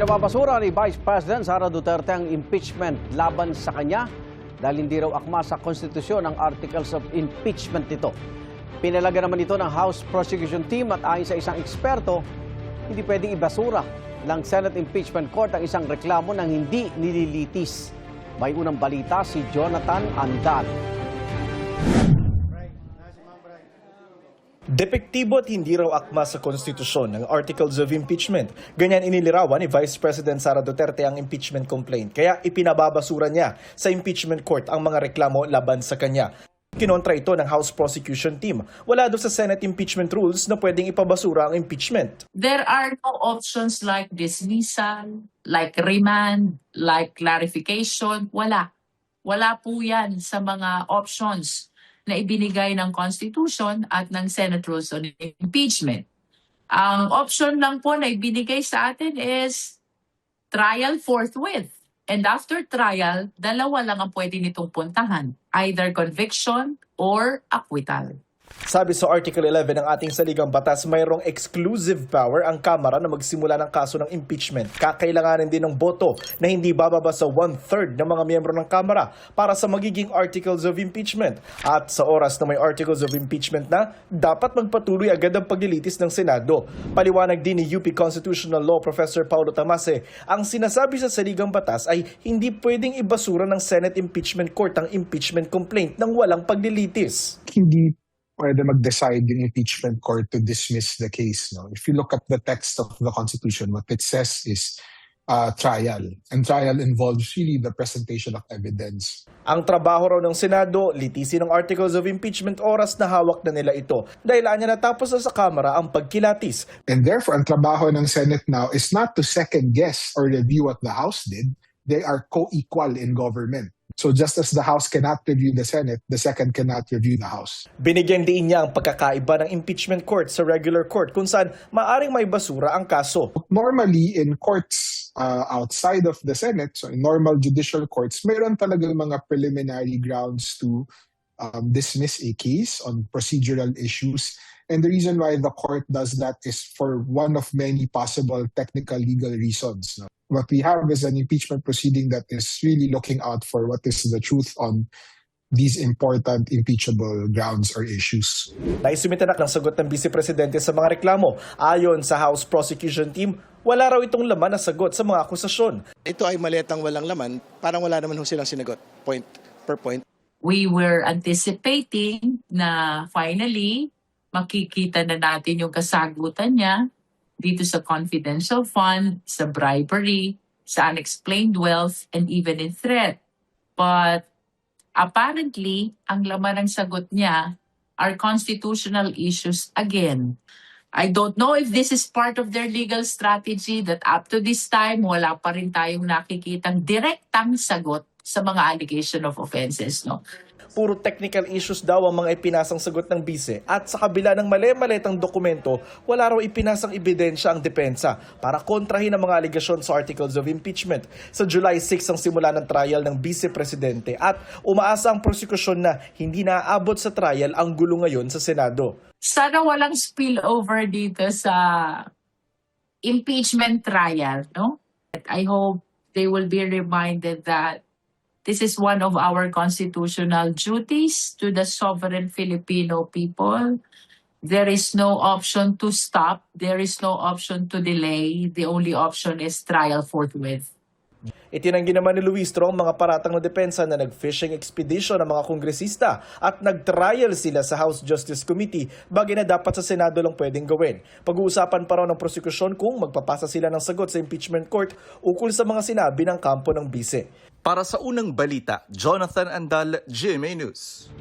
Pinababasura ni Vice President Sara Duterte ang impeachment laban sa kanya dahil hindi raw akma sa konstitusyon ang articles of impeachment nito. Pinalaga naman ito ng House Prosecution Team at ayon sa isang eksperto, hindi pwedeng ibasura ng Senate Impeachment Court ang isang reklamo ng hindi nililitis. May unang balita si Jonathan Andal. Depektibo at hindi raw akma sa konstitusyon ng Articles of Impeachment. Ganyan inilirawan ni Vice President Sara Duterte ang impeachment complaint. Kaya ipinababasura niya sa impeachment court ang mga reklamo laban sa kanya. Kinontra ito ng House Prosecution Team. Wala doon sa Senate impeachment rules na pwedeng ipabasura ang impeachment. There are no options like dismissal, like remand, like clarification. Wala. Wala po yan sa mga options na ibinigay ng Constitution at ng Senate Rules on Impeachment. Ang option lang po na ibinigay sa atin is trial forthwith. And after trial, dalawa lang ang pwede nitong puntahan. Either conviction or acquittal. Sabi sa Article 11 ng ating saligang batas, mayroong exclusive power ang Kamara na magsimula ng kaso ng impeachment. Kakailanganin din ng boto na hindi bababa sa 1/3 ng mga miyembro ng Kamara para sa magiging articles of impeachment. At sa oras na may articles of impeachment na, dapat magpatuloy agad ang paglilitis ng Senado. Paliwanag din ni UP Constitutional Law Professor Paulo Tamase, ang sinasabi sa saligang batas ay hindi pwedeng ibasura ng Senate Impeachment Court ang impeachment complaint nang walang paglilitis. Hindi pwede mag-decide yung impeachment court to dismiss the case. No? If you look at the text of the Constitution, what it says is trial. And trial involves really the presentation of evidence. Ang trabaho raw ng Senado, litisin ang articles of impeachment oras na hawak na nila ito. Dahil anya natapos na sa Kamara ang pagkilatis. And therefore, ang trabaho ng Senate now is not to second-guess or review what the House did. They are co-equal in government. So just as the House cannot review the Senate, the second cannot review the House. Binigyan din niya ang pagkakaiba ng impeachment court sa regular court kung saan maaring may basura ang kaso. Normally, in courts outside of the Senate, so in normal judicial courts, mayroon talagang mga preliminary grounds to dismiss a case on procedural issues. And the reason why the court does that is for one of many possible technical legal reasons. No? What we have is an impeachment proceeding that is really looking out for what is the truth on these important impeachable grounds or issues. Naisumitanak ng sagot ng Vice Presidente sa mga reklamo. Ayon sa House Prosecution Team, wala raw itong laman na sagot sa mga akusasyon. Ito ay maletang walang laman, parang wala naman ho silang sinagot, point per point. We were anticipating na finally makikita na natin yung kasagutan niya dito sa confidential fund, sa bribery, sa unexplained wealth, and even in threat. But apparently, ang laman ng sagot niya are constitutional issues again. I don't know if this is part of their legal strategy that up to this time, wala pa rin tayong nakikitang direktang sagot sa mga allegation of offenses. No? Puro technical issues daw ang mga ipinasang sagot ng bise at sa kabila ng mali-malitang dokumento, wala raw ipinasang ebidensya ang depensa para kontrahin ang mga aligasyon sa articles of impeachment. Sa July 6 ang simula ng trial ng vice-presidente at umaasa ang prosekusyon na hindi naaabot sa trial ang gulo ngayon sa Senado. Sana walang spillover dito sa impeachment trial. No? I hope they will be reminded that this is one of our constitutional duties to the sovereign Filipino people. There is no option to stop. There is no option to delay. The only option is trial forthwith. Itinanggi naman ni Luistro ang mga paratang ng depensa na nag-fishing expedition ng mga kongresista at nag-trial sila sa House Justice Committee, bagay na dapat sa Senado lang pwedeng gawin. Pag-uusapan pa raw ng prosekusyon kung magpapasa sila ng sagot sa impeachment court ukol sa mga sinabi ng kampo ng bise. Para sa unang balita, Jonathan Andal, GMA News.